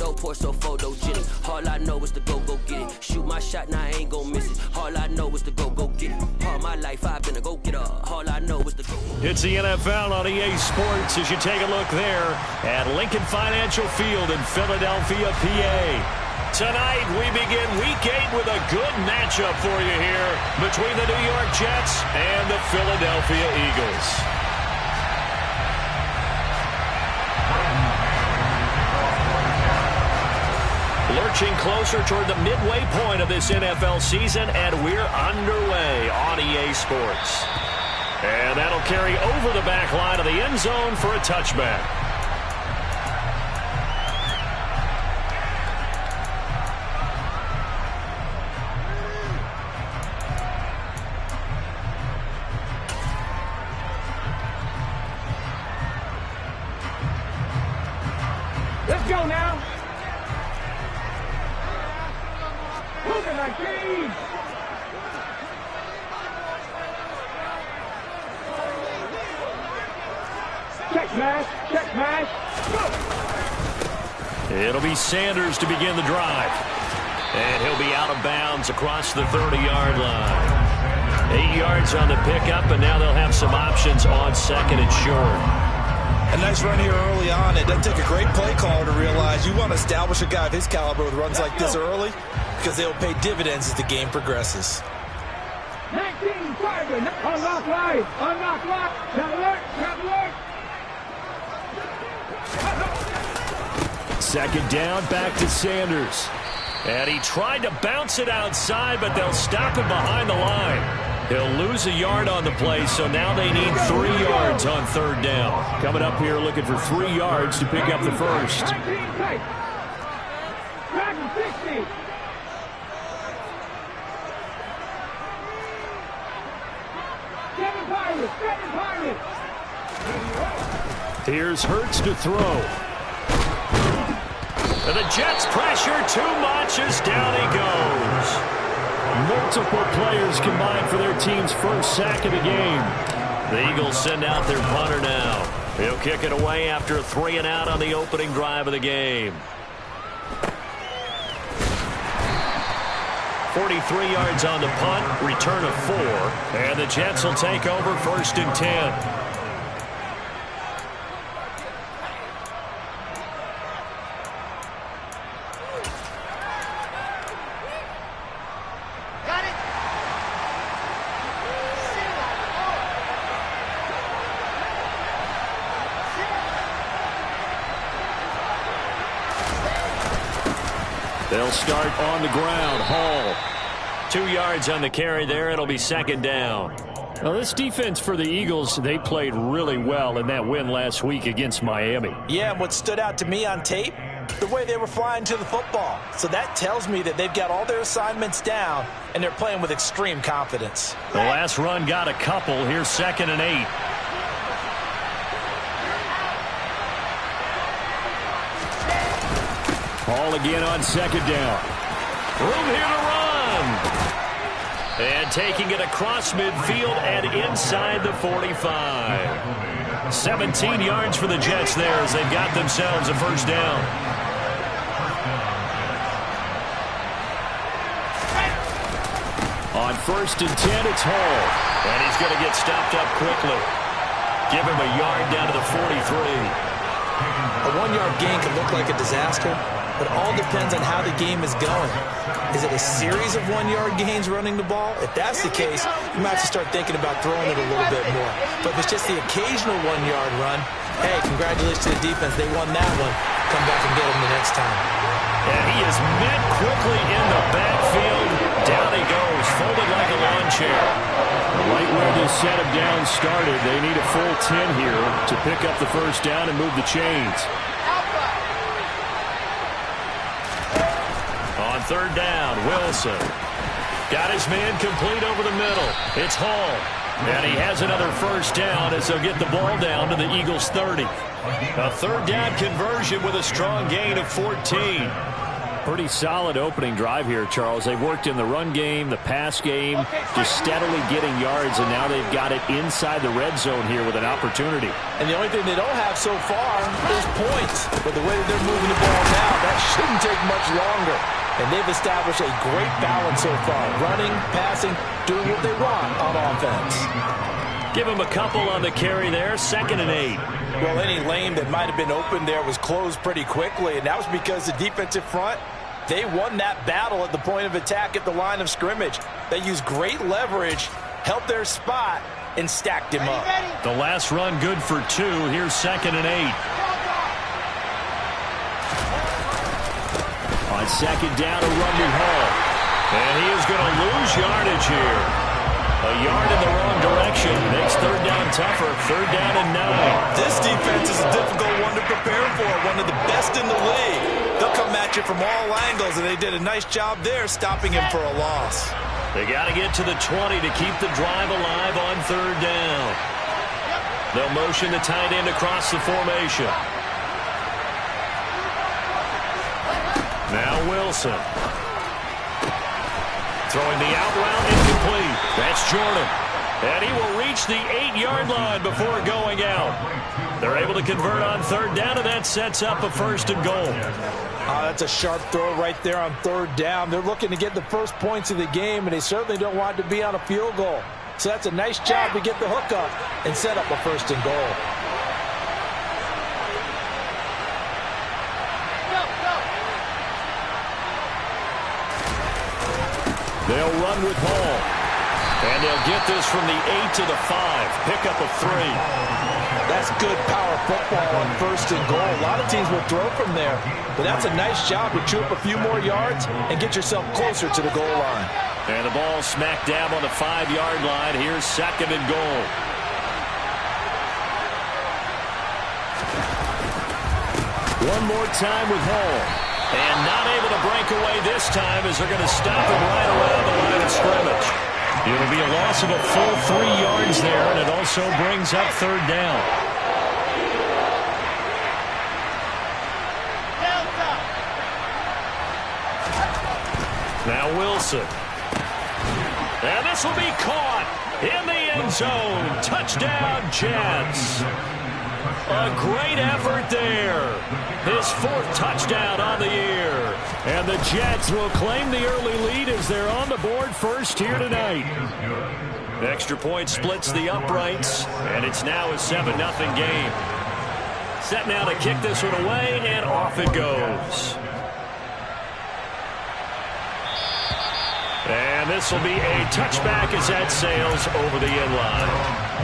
so poor, so photogenic. All I know is to go get it. Shoot my shot, now I ain't gon' miss it. All I know is to go get it. All my life I've been a go-getter. All I know is to go. It's the NFL on EA Sports as you take a look there at Lincoln Financial Field in Philadelphia, PA. Tonight, we begin Week 8 with a good matchup for you here between the New York Jets and the Philadelphia Eagles. Lurching closer toward the midway point of this NFL season, and we're underway on EA Sports. And that'll carry over the back line of the end zone for a touchback. Let's go now. Moving like these. Check smash. Check smash. Go. It'll be Sanders to begin the drive. And he'll be out of bounds across the 30-yard line. 8 yards on the pickup, and now they'll have some options on second and short. A nice run here early on. It doesn't take a great play caller to realize you want to establish a guy of his caliber with runs like this early because they'll pay dividends as the game progresses. 19, unlock life, unlock life, alert. Second down, back to Sanders. And he tried to bounce it outside, but they'll stop him behind the line. He'll lose a yard on the play, so now they need 3 yards on third down. Coming up here looking for 3 yards to pick up the first. Here's Hurts to throw. And the Jets pressure too much as down he goes. Multiple players combined for their team's first sack of the game. The Eagles send out their punter now. He'll kick it away after a 3-and-out on the opening drive of the game. 43 yards on the punt, return of 4, and the Jets will take over first and 10. They'll start on the ground. Hall. 2 yards on the carry there. It'll be second down. Well, this defense for the Eagles, they played really well in that win last week against Miami. Yeah, and what stood out to me on tape, the way they were flying to the football. So that tells me that they've got all their assignments down, and they're playing with extreme confidence. The last run got a couple. Here's second and 8. Hall again on second down. Room here to run. And taking it across midfield and inside the 45. 17 yards for the Jets there as they've got themselves a first down. On first and 10, it's Hall. And he's going to get stopped up quickly. Give him a yard down to the 43. A 1-yard gain can look like a disaster, but all depends on how the game is going. Is it a series of 1-yard gains running the ball? If that's the case, you might have to start thinking about throwing it a little bit more. But if it's just the occasional 1-yard run, hey, congratulations to the defense. They won that one. Come back and get them the next time. And he is met quickly in the backfield. Down he goes, folded like a lawn chair. Right where this set of downs started, they need a full 10 here to pick up the first down and move the chains. On third down, Wilson. Got his man complete over the middle. It's Hall. And he has another first down as they'll get the ball down to the Eagles' 30. A third down conversion with a strong gain of 14. Pretty solid opening drive here, Charles. They've worked in the run game, the pass game, just steadily getting yards, and now they've got it inside the red zone here with an opportunity. And the only thing they don't have so far is points. But the way that they're moving the ball now, that shouldn't take much longer. And they've established a great balance so far. Running, passing, doing what they want on offense. Give them a couple on the carry there, 2nd and 8. Well, any lane that might have been open there was closed pretty quickly, and that was because the defensive front, they won that battle at the point of attack at the line of scrimmage. They used great leverage, held their spot, and stacked him up. The last run good for 2. Here's 2nd and 8. On 2nd down, a run to Hall. And he is going to lose yardage here. A yard in the wrong direction makes 3rd down tougher. 3rd down and 9. This defense is a difficult one to prepare for, one of the best in the league. They'll come at you from all angles, and they did a nice job there stopping him for a loss. They got to get to the 20 to keep the drive alive on 3rd down. They'll motion the tight end across the formation. Now Wilson. Throwing the out route incomplete. That's Jordan. And he will reach the 8-yard line before going out. They're able to convert on 3rd down, and that sets up a 1st and goal. That's a sharp throw right there on 3rd down. They're looking to get the first points of the game, and they certainly don't want it to be on a field goal. So that's a nice job to get the hook up and set up a 1st and goal. They'll run with Hall. And they'll get this from the 8 to the 5. Pick up of 3. That's good power football on 1st and goal. A lot of teams will throw from there. But that's a nice job to chew up a few more yards and get yourself closer to the goal line. And the ball smacked down on the 5-yard line. Here's 2nd and goal. One more time with Hall. And not able to break away this time as they're going to stop him right around the line of scrimmage. It'll be a loss of a full 3 yards there, and it also brings up 3rd down. Now Wilson. And this will be caught in the end zone. Touchdown, Jets. A great effort there. His 4th touchdown on the year. And the Jets will claim the early lead as they're on the board first here tonight. The extra point splits the uprights, and it's now a 7-0 game. Set now to kick this one away, and off it goes. And this will be a touchback as that sails over the end line.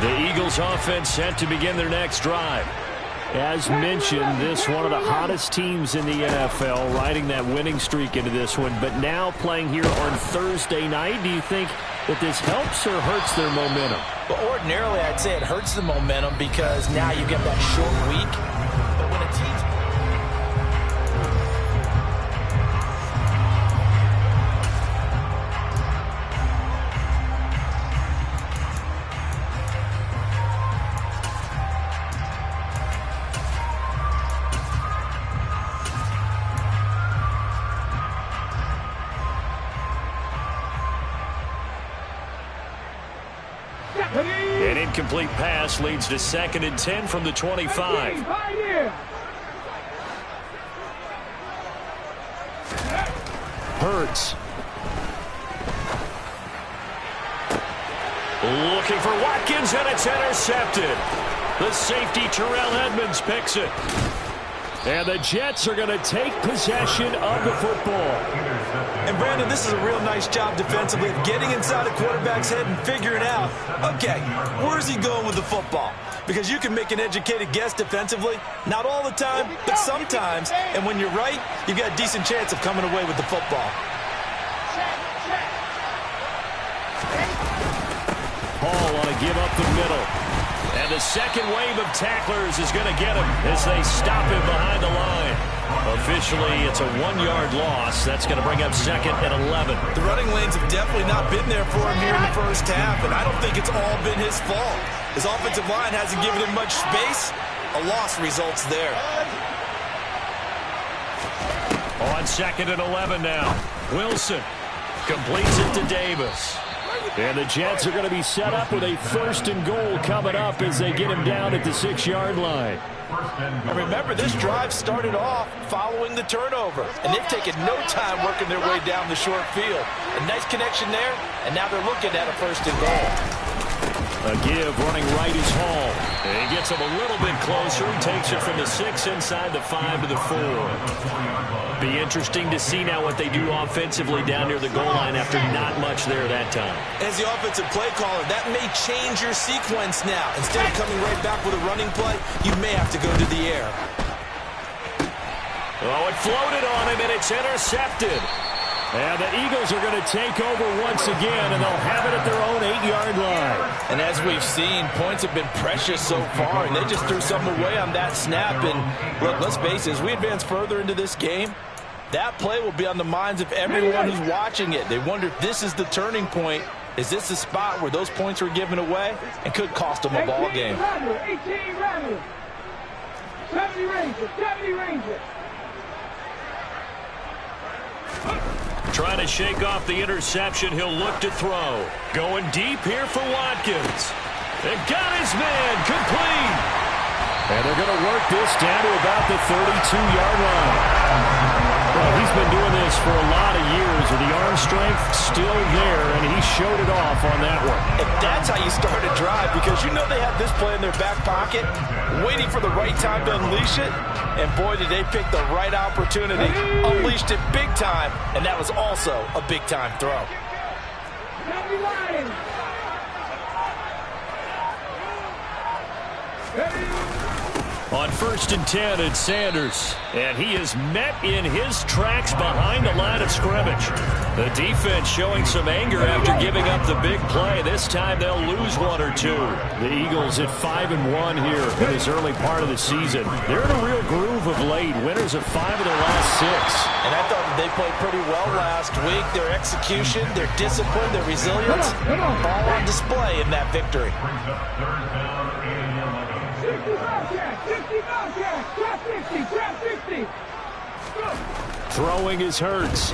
The Eagles offense set to begin their next drive. As mentioned, this one of the hottest teams in the NFL, riding that winning streak into this one, but now playing here on Thursday night. Do you think that this helps or hurts their momentum? Well, ordinarily, I'd say it hurts the momentum because now you get that short week. But when a team's an incomplete pass leads to 2nd and 10 from the 25. Hurts. Looking for Watkins, and it's intercepted. The safety, Terrell Edmonds, picks it. And the Jets are going to take possession of the football. And, Brandon, this is a real nice job defensively of getting inside a quarterback's head and figuring out, okay, where's he going with the football? Because you can make an educated guess defensively. Not all the time, but sometimes. And when you're right, you've got a decent chance of coming away with the football. Hall want to give up the middle. And the second wave of tacklers is going to get him as they stop him behind the line. A Officially, it's a 1-yard loss. That's going to bring up 2nd and 11. The running lanes have definitely not been there for him here in the first half, and I don't think it's all been his fault. His offensive line hasn't given him much space. A loss results there. On 2nd and 11 now. Wilson completes it to Davis. And the Jets are going to be set up with a 1st and goal coming up as they get him down at the 6-yard line. And remember, this drive started off following the turnover, and they've taken no time working their way down the short field. A nice connection there, and now they're looking at a 1st and goal. A give running right is Hall. And he gets him a little bit closer. He takes it from the 6 inside the 5 to the 4. Be interesting to see now what they do offensively down near the goal line after not much there that time. As the offensive play caller, that may change your sequence now. Instead of coming right back with a running play, you may have to go to the air. Oh, it floated on him, and it's intercepted. And the Eagles are going to take over once again, and they'll have it at their own 8-yard line. And as we've seen, points have been precious so far, and they just threw something away on that snap. And look, let's face it, as we advance further into this game, that play will be on the minds of everyone who's watching it. They wonder if this is the turning point. Is this the spot where those points were given away and could cost them a ball game? 18 Rattler. 70 Rangers. 70 Rangers. Trying to shake off the interception. He'll look to throw. Going deep here for Watkins. They've got his man complete. And they're going to work this down to about the 32-yard line. Well, he's been doing this for a lot of years with the arm strength still there, and he showed it off on that one. And that's how you start a drive, because you know they have this play in their back pocket, waiting for the right time to unleash it. And boy, did they pick the right opportunity. Unleashed it big time, and that was also a big-time throw. On 1st and 10, it's Sanders. And he is met in his tracks behind the line of scrimmage. The defense showing some anger after giving up the big play. This time they'll lose 1 or 2. The Eagles at 5-1 here in this early part of the season. They're in a real groove of late. Winners of 5 of their last 6. And I thought that they played pretty well last week. Their execution, their discipline, their resilience, all on display in that victory. Throwing is Hurts.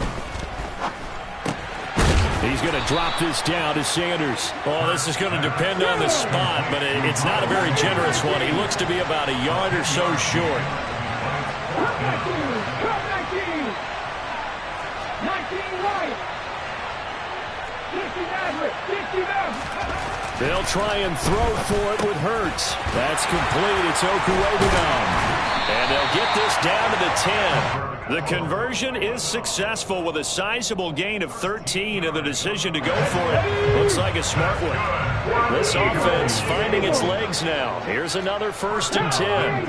He's going to drop this down to Sanders. Oh, this is going to depend on the spot, but it's not a very generous one. He looks to be about a yard or so short. 19 right. 50 left. They'll try and throw for it with Hurts. That's complete. It's Okuwebunam. And they'll get this down to the 10. The conversion is successful with a sizable gain of 13, and the decision to go for it looks like a smart one. This offense finding its legs now. Here's another 1st and 10.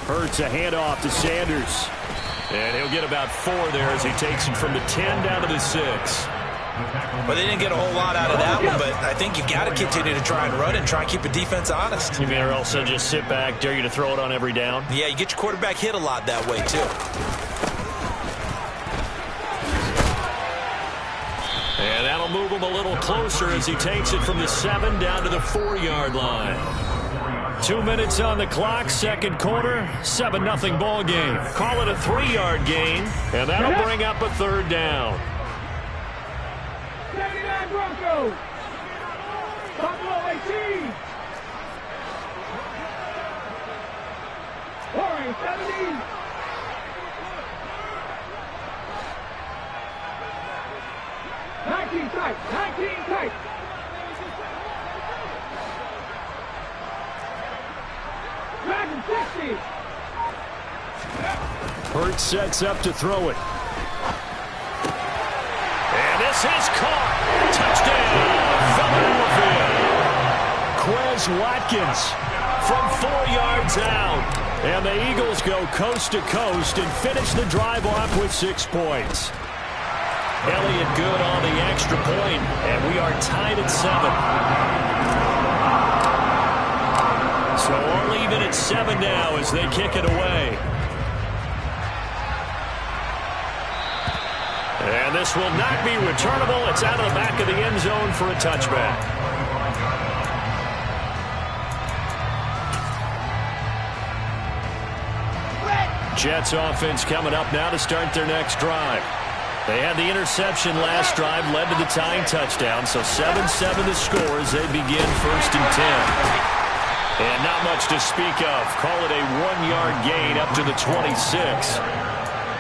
Hurts a handoff to Sanders. And he'll get about 4 there as he takes it from the 10 down to the 6. Well, they didn't get a whole lot out of that one, but I think you've got to continue to try and run and try and keep the defense honest. You mean or else just sit back, dare you to throw it on every down? Yeah, you get your quarterback hit a lot that way, too. And that'll move him a little closer as he takes it from the 7 down to the 4-yard line. 2 minutes on the clock, 2nd quarter, 7-0 ball game. Call it a 3-yard gain, and that'll bring up a 3rd down. 79 Broncos. Buffalo 18. Warren 70. Nineteen tight. Dragon 60. Hurts sets up to throw it. And this is caught. Touchdown, Philadelphia. Quez Watkins from 4 yards out. And the Eagles go coast to coast and finish the drive off with 6 points. Elliott good on the extra point, and we are tied at 7. So we're leaving at 7 now as they kick it away. And this will not be returnable. It's out of the back of the end zone for a touchback. Jets offense coming up now to start their next drive. They had the interception last drive, led to the tying touchdown, so 7-7 the score as they begin 1st and 10. And not much to speak of. Call it a 1-yard gain up to the 26.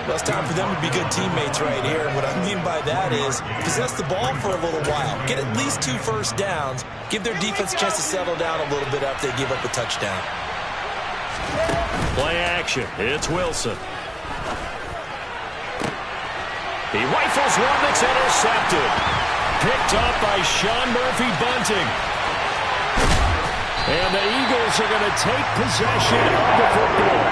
Well, it's time for them to be good teammates right here. And what I mean by that is possess the ball for a little while. Get at least 2 first downs. Give their defense a chance to settle down a little bit after they give up a touchdown. Play action. It's Wilson. He rifles one that's intercepted. Picked up by Sean Murphy-Bunting. And the Eagles are going to take possession of the football.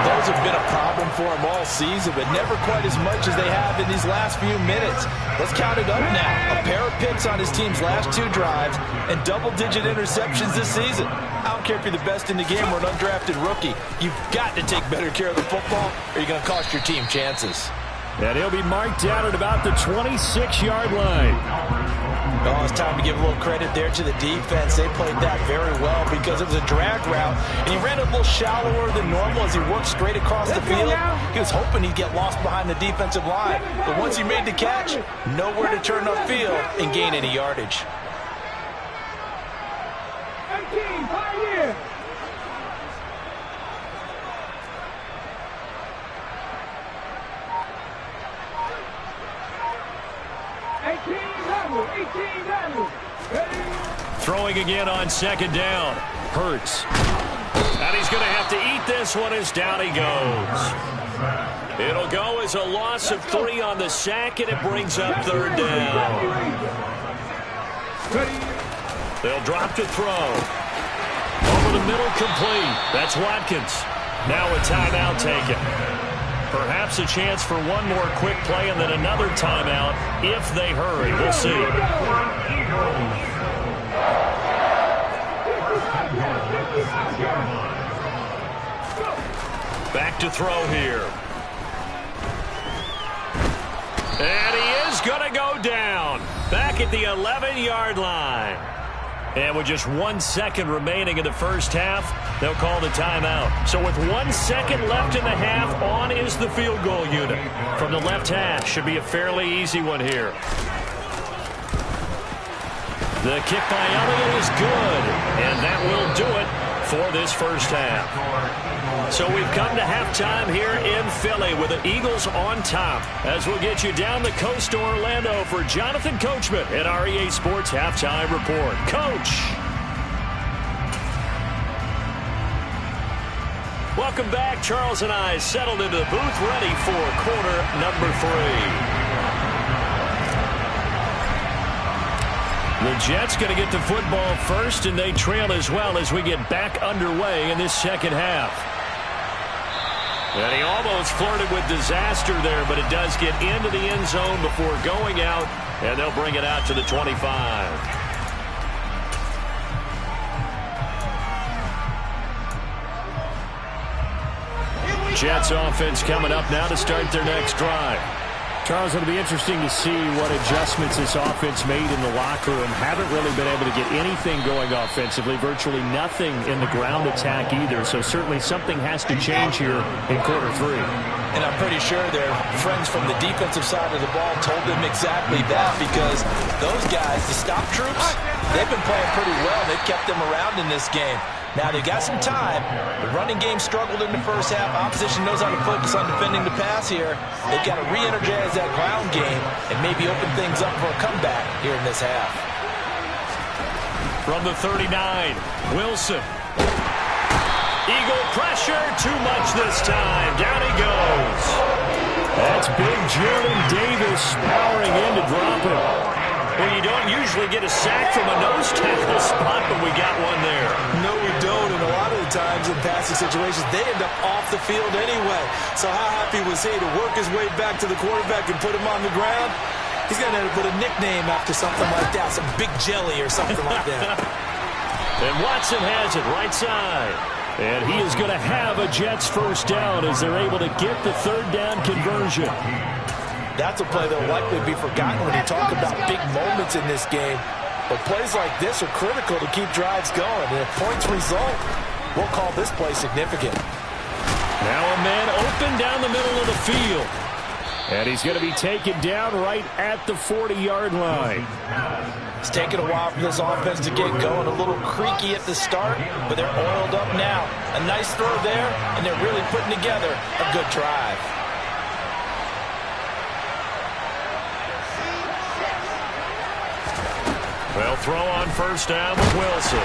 Those have been a problem for them all season, but never quite as much as they have in these last few minutes. Let's count it up now. A pair of picks on his team's last 2 drives and double-digit interceptions this season. I don't care if you're the best in the game or an undrafted rookie. You've got to take better care of the football or you're going to cost your team chances. And he'll be marked down at about the 26-yard line. Oh, it's time to give a little credit there to the defense. They played that very well because it was a drag route, and he ran a little shallower than normal as he worked straight across the field. He was hoping he'd get lost behind the defensive line, but once he made the catch, nowhere to turn upfield and gain any yardage. 18, Pioneer. Throwing again on 2nd down. Hurts. And he's going to have to eat this one as down he goes. It'll go as a loss of 3 on the sack, and it brings up 3rd down. They'll drop to throw. Over the middle, complete. That's Watkins. Now a timeout taken. Perhaps a chance for one more quick play and then another timeout if they hurry. We'll see. Back to throw here. And he is going to go down. Back at the 11-yard line. And with just 1 second remaining in the first half, they'll call the timeout. So with 1 second left in the half, on is the field goal unit. From the left hash, should be a fairly easy one here. The kick by Elliott is good, and that will do it for this first half. So we've come to halftime here in Philly with the Eagles on top. As we'll get you down the coast to Orlando for Jonathan Coachman at our EA Sports Halftime Report. Coach! Welcome back. Charles and I settled into the booth ready for quarter number 3. The Jets going to get the football first, and they trail as well as we get back underway in this second half. And he almost flirted with disaster there, but it does get into the end zone before going out, and they'll bring it out to the 25. Jets offense coming up now to start their next drive. Charles, it'll be interesting to see what adjustments this offense made in the locker room. Haven't really been able to get anything going offensively, virtually nothing in the ground attack either. So certainly something has to change here in quarter 3. And I'm pretty sure their friends from the defensive side of the ball told them exactly that, because those guys, the stop troops, they've been playing pretty well. They've kept them around in this game. Now, they've got some time. The running game struggled in the first half. Opposition knows how to focus on defending the pass here. They've got to re-energize that ground game and maybe open things up for a comeback here in this half. From the 39, Wilson. Eagle pressure, too much this time. Down he goes. That's big Jordan Davis powering in to drop him. Well, you don't usually get a sack from a nose tackle spot, but we got one there. No, we don't, and a lot of the times in passing situations, they end up off the field anyway. So how happy was he to work his way back to the quarterback and put him on the ground? He's going to put a nickname after something like that, some Big Jelly or something like that. And Watson has it right side. And he is going to have a Jets first down as they're able to get the third down conversion. That's a play that will likely be forgotten when you talk about big moments in this game. But plays like this are critical to keep drives going. And if points result, we'll call this play significant. Now a man open down the middle of the field. And he's going to be taken down right at the 40-yard line. It's taken a while for this offense to get going. A little creaky at the start, but they're oiled up now. A nice throw there, and they're really putting together a good drive. Well, throw on first down with Wilson.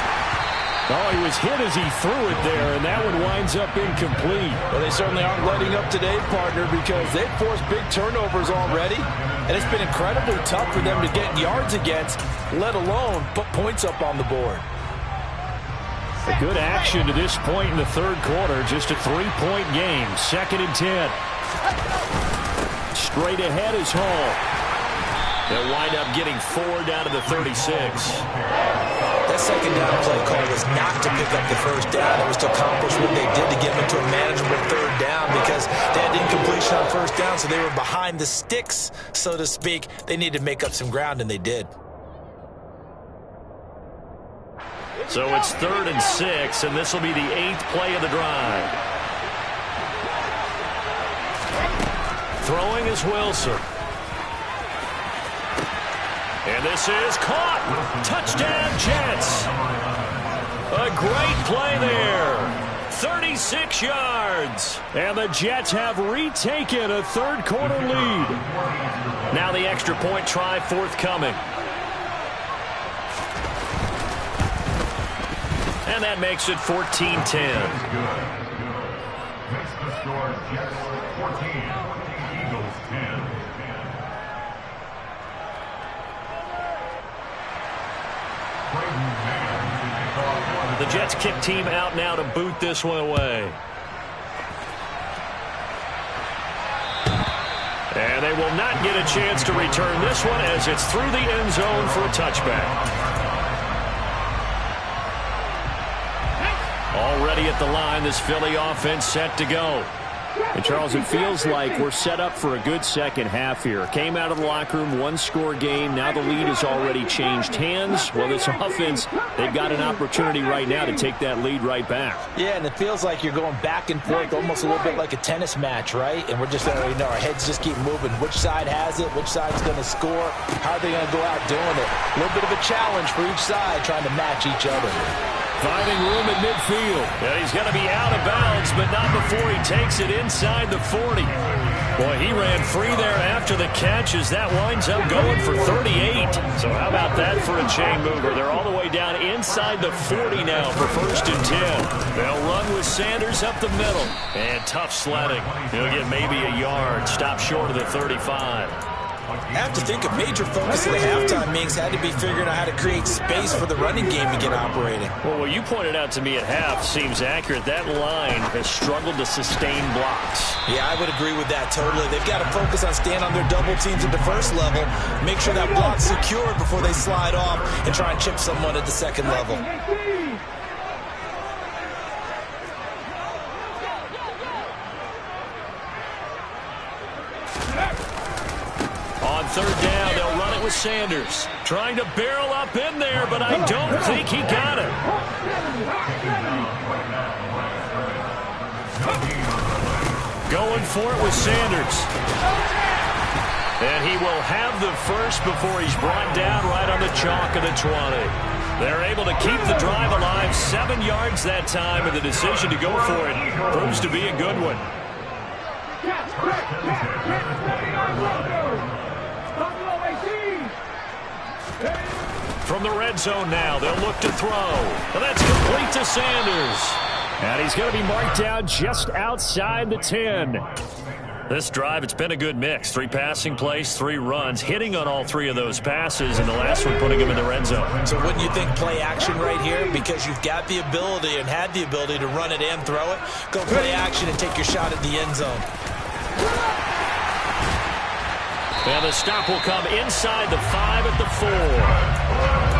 Oh, he was hit as he threw it there, and that one winds up incomplete. Well, they certainly aren't letting up today, partner, because they've forced big turnovers already, and it's been incredibly tough for them to get yards against, let alone put points up on the board. A good action to this point in the third quarter. Just a 3-point game. 2nd and 10. Straight ahead is Hall. They'll wind up getting 4 down to the 36. That second down play call was not to pick up the first down. It was to accomplish what they did to get them into a manageable third down because they had incompletion on first down, so they were behind the sticks, so to speak. They needed to make up some ground, and they did. So it's 3rd and 6, and this will be the 8th play of the drive. Throwing is Wilson. And this is caught. Touchdown, Jets. A great play there. 36 yards. And the Jets have retaken a third quarter lead. Now the extra point try forthcoming. And that makes it 14-10. Makes the score Jets 14, Eagles 10. The Jets kick team out now to boot this one away. And they will not get a chance to return this one as it's through the end zone for a touchback. Already at the line, this Philly offense set to go. And, Charles, it feels like we're set up for a good second half here. Came out of the locker room, one-score game. Now the lead has already changed hands. Well, this offense, they've got an opportunity right now to take that lead right back. Yeah, and it feels like you're going back and forth, almost a little bit like a tennis match, right? And we're just already know our heads just keep moving. Which side has it? Which side's going to score? How are they going to go out doing it? A little bit of a challenge for each side, trying to match each other. Finding room at midfield. Yeah, he's going to be out of bounds, but not before he takes it inside the 40. Boy, he ran free there after the catch as that winds up going for 38. So how about that for a chain mover? They're all the way down inside the 40 now for 1st and 10. They'll run with Sanders up the middle. And tough sledding. He'll get maybe a yard. Stop short of the 35. I have to think a major focus of the halftime meetings had to be figuring out how to create space for the running game to get operating. Well, what you pointed out to me at half seems accurate. That line has struggled to sustain blocks. Yeah, I would agree with that totally. They've got to focus on staying on their double teams at the first level, make sure that block's secured before they slide off and try and chip someone at the second level. On 3rd down, they'll run it with Sanders. Trying to barrel up in there, but I don't think he got it. Going for it with Sanders. And he will have the first before he's brought down right on the chalk of the 20. They're able to keep the drive alive, 7 yards that time, and the decision to go for it proves to be a good one. From the red zone now, they'll look to throw. And that's complete to Sanders. And he's going to be marked down just outside the 10. This drive, it's been a good mix. 3 passing plays, 3 runs, hitting on all 3 of those passes, and the last one putting him in the red zone. So wouldn't you think play action right here? Because you've got the ability and had the ability to run it and throw it. Go play action and take your shot at the end zone. And the stop will come inside the 5 at the 4.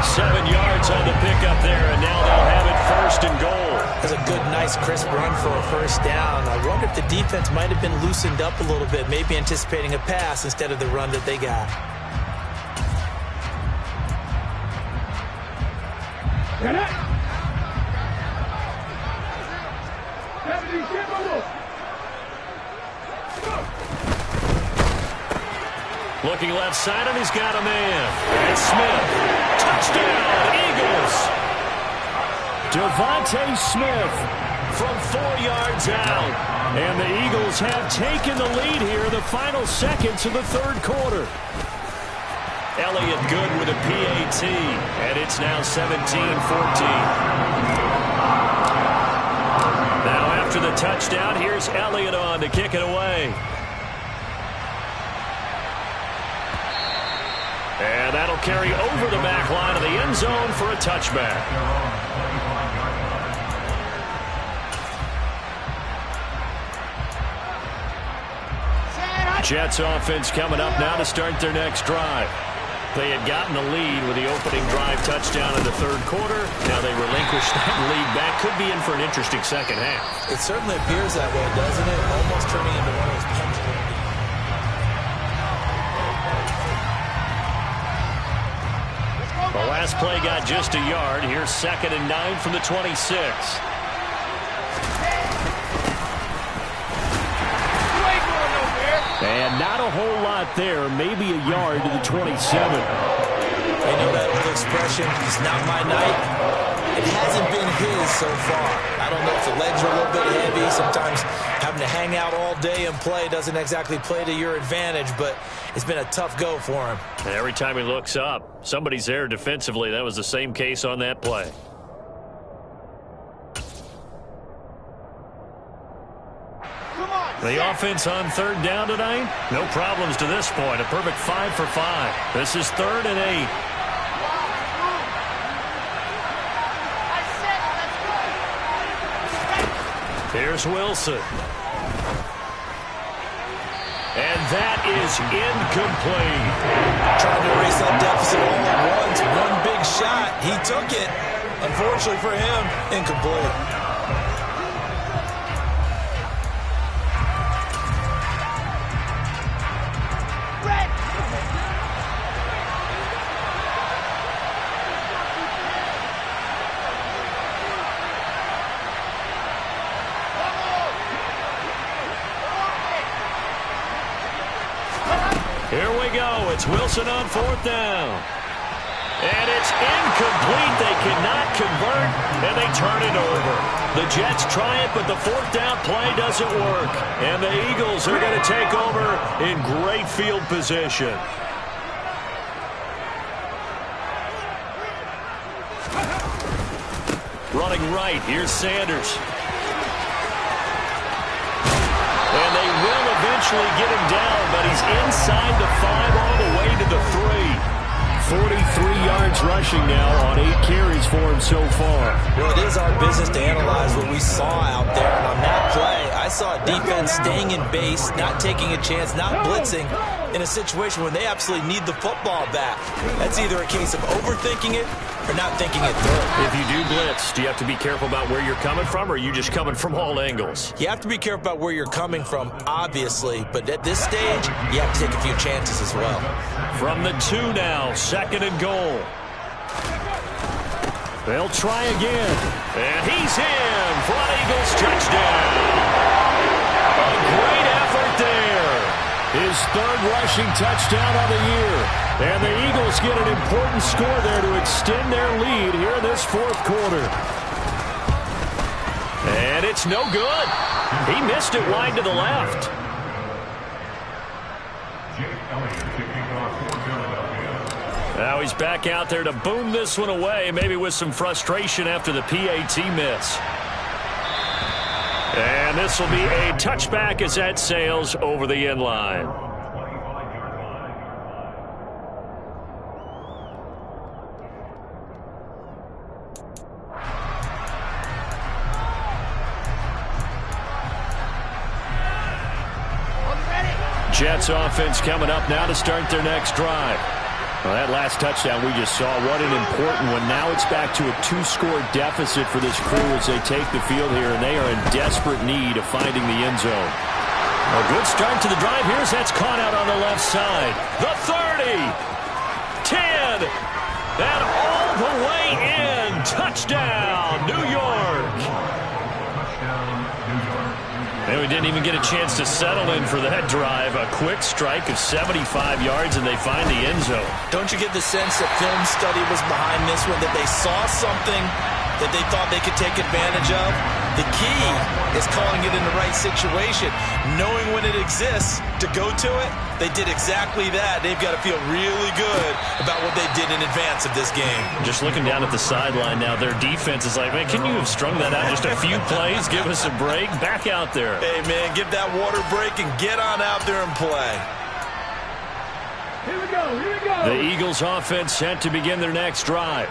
7 yards on the pickup there, and now they'll have it 1st and goal. That's a good, nice, crisp run for a 1st down. I wonder if the defense might have been loosened up a little bit, maybe anticipating a pass instead of the run that they got. Looking left side, and he's got a man. And Smith. Touchdown, Eagles. Devontae Smith from 4 yards out. And the Eagles have taken the lead here in the final seconds of the 3rd quarter. Elliott good with a PAT. And it's now 17-14. Now after the touchdown, here's Elliott on to kick it away. And that'll carry over the back line of the end zone for a touchback. Jets offense coming up now to start their next drive. They had gotten the lead with the opening drive touchdown in the 3rd quarter. Now they relinquish that lead back. Could be in for an interesting second half. It certainly appears that way, doesn't it? Almost turning into one of those pendulum. The last play got just a yard. Here's 2nd and 9 from the 26. And not a whole lot there. Maybe a yard to the 27. You know that old expression, it's not my night. It hasn't been his so far. I don't know if the legs are a little bit heavy. Sometimes having to hang out all day and play doesn't exactly play to your advantage, but it's been a tough go for him. And every time he looks up, somebody's there defensively. That was the same case on that play. The offense on 3rd down tonight, no problems to this point. A perfect 5 for 5. This is 3rd and 8. Here's Wilson. And that is incomplete. Trying to erase that deficit all at once. One big shot. He took it. Unfortunately for him, incomplete. Here we go. It's Wilson on 4th down. And it's incomplete. They cannot convert, and they turn it over. The Jets try it, but the 4th down play doesn't work. And the Eagles are going to take over in great field position. Running right. Here's Sanders. And they will eventually get him down, but he's inside the 5 all the way to the 3. 43 yards rushing now on 8 carries for him so far. Well, it is our business to analyze what we saw out there. And on that play, I saw a defense staying in base, not taking a chance, not blitzing in a situation where they absolutely need the football back. That's either a case of overthinking it or not thinking it through. If you do blitz, do you have to be careful about where you're coming from, or are you just coming from all angles? You have to be careful about where you're coming from, obviously, but at this stage, you have to take a few chances as well. From the 2 now, 2nd and goal. They'll try again. And he's in for an Eagles touchdown. A great effort there. His 3rd rushing touchdown of the year. And the Eagles get an important score there to extend their lead here in this 4th quarter. And it's no good. He missed it wide to the left. Now he's back out there to boom this one away, maybe with some frustration after the PAT miss. And this will be a touchback as that sails over the end line. Jets offense coming up now to start their next drive. Well, that last touchdown we just saw, what an important one. Now it's back to a 2-score deficit for this crew as they take the field here, and they are in desperate need of finding the end zone. A good start to the drive. Here's that's caught out on the left side. The 30, 10, and all the way in. Touchdown, New York. And we didn't even get a chance to settle in for that drive. A quick strike of 75 yards, and they find the end zone. Don't you get the sense that film study was behind this one, that they saw something that they thought they could take advantage of? The key is calling it in the right situation, knowing when it exists to go to it. They did exactly that. They've got to feel really good about what they did in advance of this game. Just looking down at the sideline now, their defense is like, man, can you have strung that out just a few plays? Give us a break. Back out there. Hey, man, give that water break and get on out there and play. Here we go, here we go. The Eagles offense set to begin their next drive.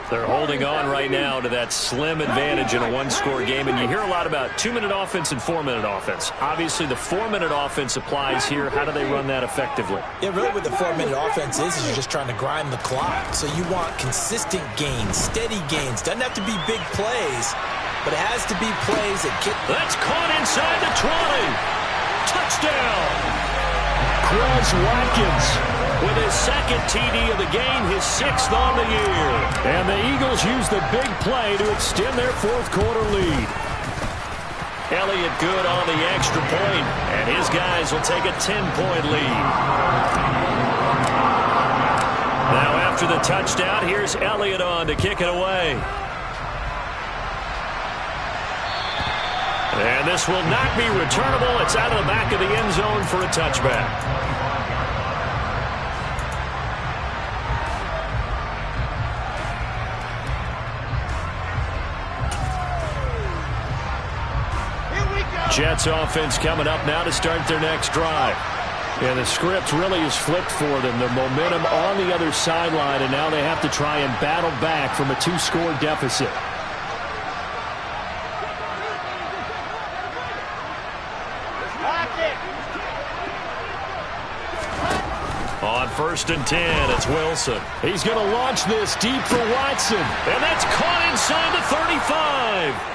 They're holding on right now to that slim advantage in a one-score game, and you hear a lot about 2-minute offense and 4-minute offense. Obviously, the 4-minute offense applies here. How do they run that effectively? Yeah, really what the 4-minute offense is you're just trying to grind the clock. So you want consistent gains, steady gains. Doesn't have to be big plays, but it has to be plays that get... That's caught inside the 20. Touchdown. Chris Watkins with his second TD of the game, his 6th on the year. And the Eagles use the big play to extend their fourth-quarter lead. Elliott good on the extra point, and his guys will take a 10-point lead. Now after the touchdown, here's Elliott on to kick it away. And this will not be returnable. It's out of the back of the end zone for a touchback. Jets offense coming up now to start their next drive. And the script really is flipped for them. The momentum on the other sideline, and now they have to try and battle back from a 2-score deficit. On 1st and 10, it's Wilson. He's going to launch this deep for Watson. And that's caught inside the 35.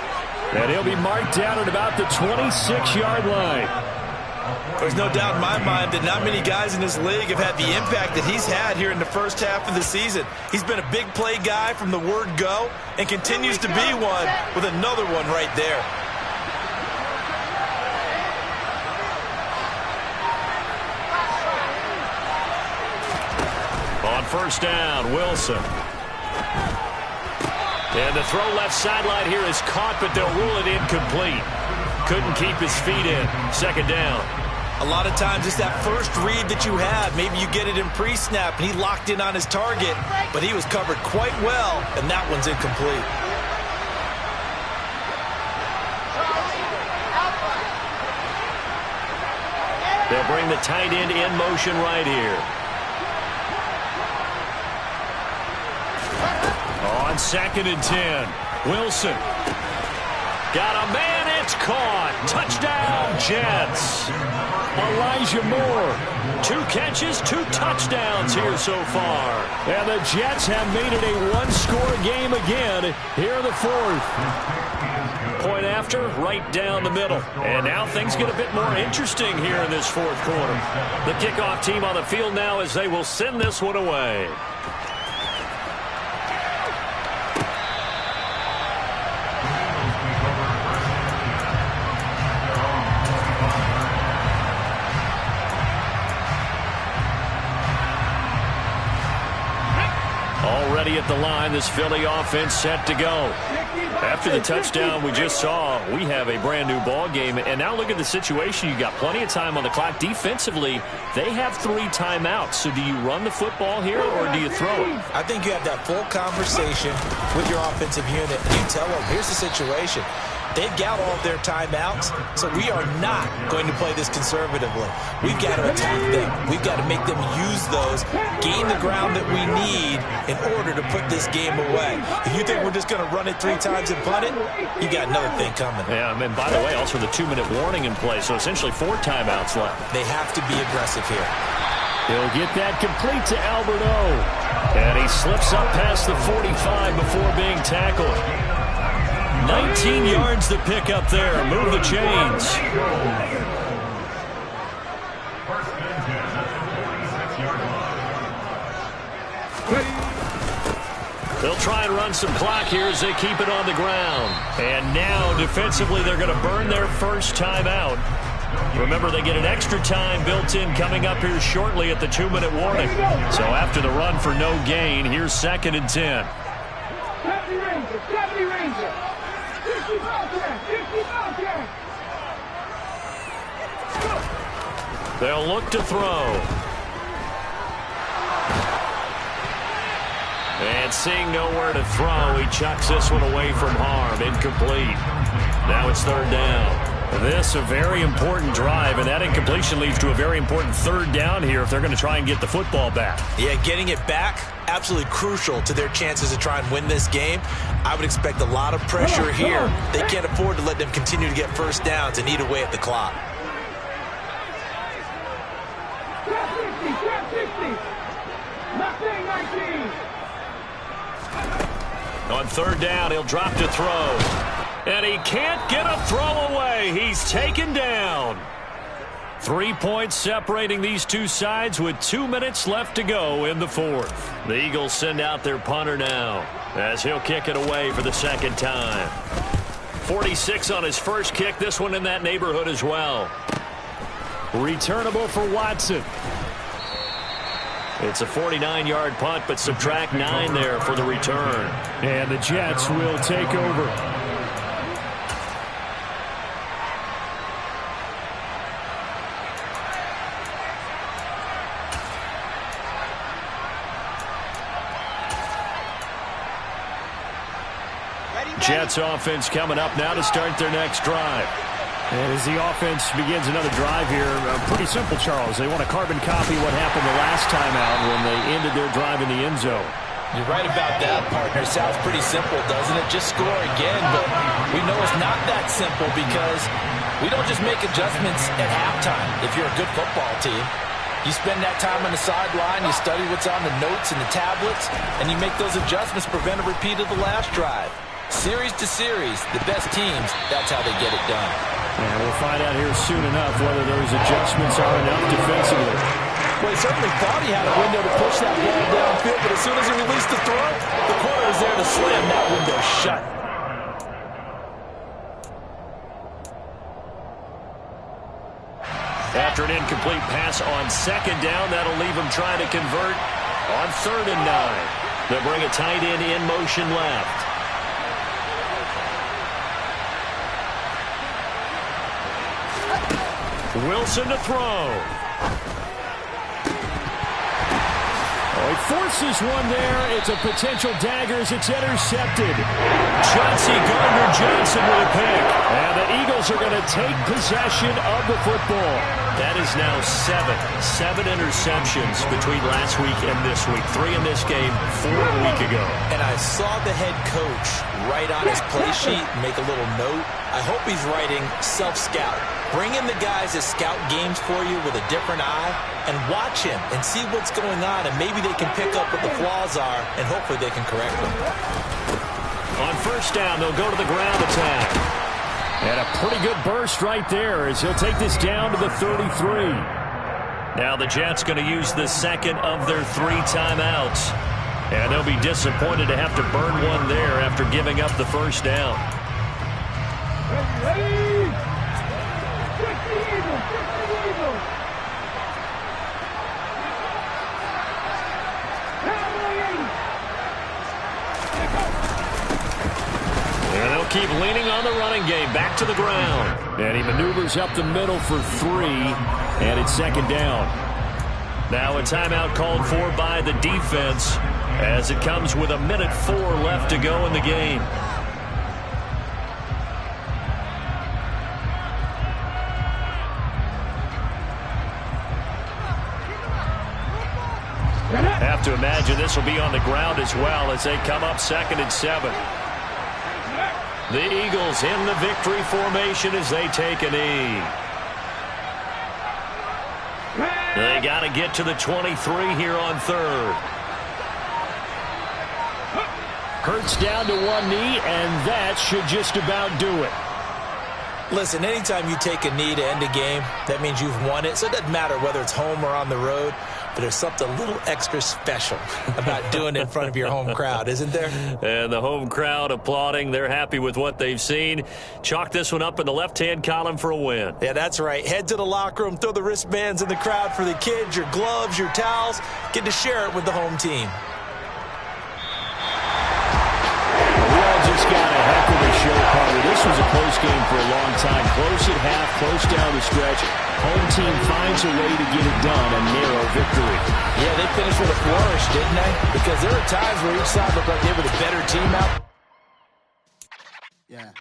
And he'll be marked down at about the 26-yard line. There's no doubt in my mind that not many guys in this league have had the impact that he's had here in the first half of the season. He's been a big play guy from the word go and continues to be one with another one right there. On 1st down, Wilson. And the throw left sideline here is caught, but they'll rule it incomplete. Couldn't keep his feet in. 2nd down. A lot of times it's that first read that you have. Maybe you get it in pre-snap, and he locked in on his target, but he was covered quite well, and that one's incomplete. They'll bring the tight end in motion right here. On 2nd and 10, Wilson. Got a man, it's caught. Touchdown, Jets. Elijah Moore. 2 catches, 2 touchdowns here so far. And the Jets have made it a 1-score game again here in the 4th. Point after, right down the middle. And now things get a bit more interesting here in this 4th quarter. The kickoff team on the field now as they will send this one away. Already at the line, this Philly offense set to go. After the touchdown we just saw, we have a brand new ball game. And now look at the situation. You got plenty of time on the clock. Defensively, they have 3 timeouts. So do you run the football here or do you throw it? I think you have that full conversation with your offensive unit. And you tell them, here's the situation. They've got all of their timeouts, so we are not going to play this conservatively. We've got to attack them. We've got to make them use those, gain the ground that we need in order to put this game away. If you think we're just going to run it 3 times and punt it, you got another thing coming. Yeah, and by the way, also the 2-minute warning in play, so essentially 4 timeouts left. They have to be aggressive here. He'll get that complete to Alberto. And he slips up past the 45 before being tackled. 19 yards to pick up there. Move the chains. First and 10 at the 46-yard line. They'll try and run some clock here as they keep it on the ground. And now, defensively, they're going to burn their first time out. Remember, they get an extra time built in coming up here shortly at the 2-minute warning. So after the run for no gain, here's 2nd and 10. They'll look to throw. And seeing nowhere to throw, he chucks this one away from harm. Incomplete. Now it's 3rd down. This a very important drive, and that incompletion leads to a very important 3rd down here if they're going to try and get the football back. Yeah, getting it back, absolutely crucial to their chances to try and win this game. I would expect a lot of pressure here. They can't afford to let them continue to get first downs and eat away at the clock. On 3rd down, he'll drop to throw. And he can't get a throw away. He's taken down. 3 points separating these two sides with 2 minutes left to go in the 4th. The Eagles send out their punter now as he'll kick it away for the 2nd time. 46 on his first kick. This one in that neighborhood as well. Returnable for Watson. It's a 49-yard punt, but subtract 9 there for the return. And the Jets will take over. Jets offense coming up now to start their next drive. And as the offense begins another drive here, pretty simple, Charles. They want to carbon copy what happened the last time out when they ended their drive in the end zone. You're right about that, partner. Sounds pretty simple, doesn't it? Just score again, but we know it's not that simple because we don't just make adjustments at halftime if you're a good football team. You spend that time on the sideline, you study what's on the notes and the tablets, and you make those adjustments, prevent a repeat of the last drive. Series to series, the best teams, that's how they get it done. And we'll find out here soon enough whether those adjustments are enough defensively. Well, he certainly thought he had a window to push that ball downfield, but as soon as he released the throw, the corner was there to slam that window shut. After an incomplete pass on 2nd down, that'll leave him trying to convert on 3rd and 9. They'll bring a tight end in motion left. Wilson to throw. Oh, he forces one there. It's a potential dagger as it's intercepted. Chauncey Gardner-Johnson with a pick. And the Eagles are going to take possession of the football. That is now 7 interceptions between last week and this week. 3 in this game, 4 a week ago. And I saw the head coach write on his play sheet, make a little note. I hope he's writing self-scout. Bring in the guys that scout games for you with a different eye and watch him and see what's going on, and maybe they can pick up what the flaws are, and hopefully they can correct them. On 1st down, they'll go to the ground attack. And a pretty good burst right there as he'll take this down to the 33. Now the Jets going to use the 2nd of their 3 timeouts. And they'll be disappointed to have to burn one there after giving up the 1st down. And they'll keep leaning on the running game. Back to the ground. And he maneuvers up the middle for 3. And it's 2nd down. Now a timeout called for by the defense as it comes with 1:04 left to go in the game. Have to imagine this will be on the ground as well as they come up 2nd and 7. The Eagles in the victory formation as they take a knee. They got to get to the 23 here on 3rd. Hurts down to one knee, and that should just about do it. Listen, anytime you take a knee to end a game, that means you've won it. So it doesn't matter whether it's home or on the road, but there's something a little extra special about doing it in front of your home crowd, isn't there? And the home crowd applauding. They're happy with what they've seen. Chalk this one up in the left-hand column for a win. Yeah, that's right. Head to the locker room, throw the wristbands in the crowd for the kids, your gloves, your towels. Get to share it with the home team. Just got a heck of a show, Carter. This was a close game for a long time. Close at half, close down the stretch. Home team finds a way to get it done, a narrow victory. Yeah, they finished with a flourish, didn't they? Because there were times where each side looked like they were the better team out. Yeah.